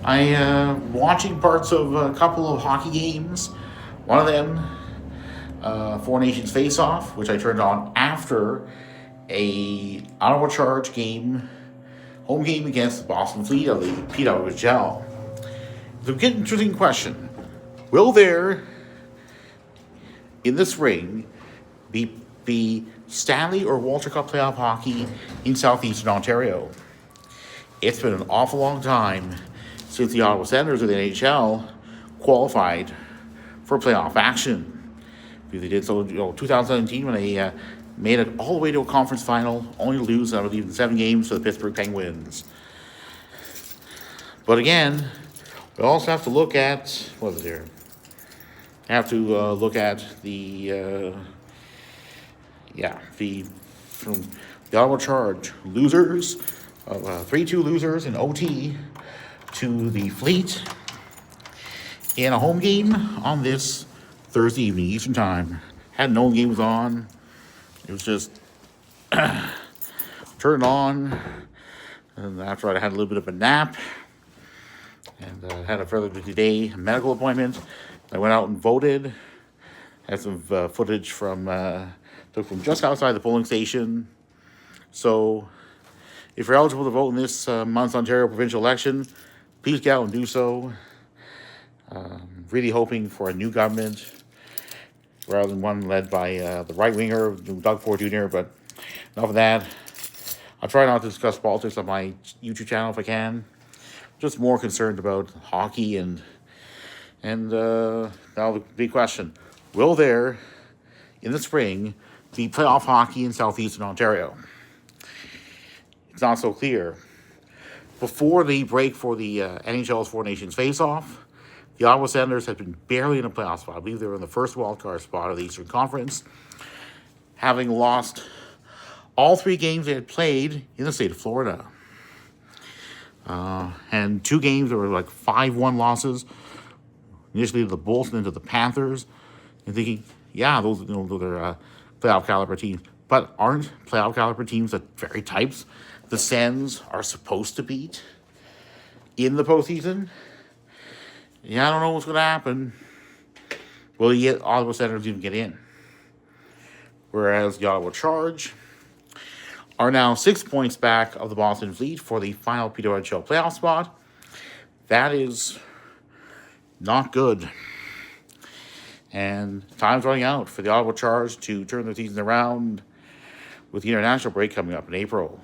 Watching parts of a couple of hockey games. One of them, Four Nations Face Off, which I turned on after a Ottawa Charge game, home game against the Boston Fleet of the PWHL. It's a good, interesting question. Will there, in this ring, be Stanley or Walter Cup playoff hockey in Southeastern Ontario? It's been an awful long time since the Ottawa Senators of the NHL qualified for playoff action. They did so, 2017 when they made it all the way to a conference final, only to lose, I believe, in 7 games to the Pittsburgh Penguins. But again, we also have to look at what is there? Have to look at the from the Ottawa Charge losers, 3-2 losers in OT to the Fleet in a home game on this Thursday evening Eastern Time. Hadn't known the game was on. It was just turned on, and after I had a little bit of a nap and had a fairly busy day, a medical appointment. I went out and voted. Had some footage from took from just outside the polling station. So, if you're eligible to vote in this month's Ontario provincial election, please get out and do so. Really hoping for a new government rather than one led by the right winger, Doug Ford Jr. But enough of that. I'll try not to discuss politics on my YouTube channel if I can. Just more concerned about hockey and now the big question: will there, in the spring, be playoff hockey in Southeastern Ontario? It's not so clear. Before the break for the NHL's Four Nations face-off, the Ottawa Senators had been barely in a playoff spot. I believe they were in the first wildcard spot of the Eastern Conference, having lost all 3 games they had played in the state of Florida. And 2 games that were like 5-1 losses, initially to the Bulls and then to the Panthers. And thinking, yeah, those are playoff caliber teams. But aren't playoff caliber teams the very types the Sens are supposed to beat in the postseason? Yeah, I don't know what's going to happen. Will the Ottawa Senators even get in? Whereas the Ottawa Charge are now 6 points back of the Boston Fleet for the final PWHL playoff spot. That is not good. And time's running out for the Ottawa Charge to turn their season around with the international break coming up in April.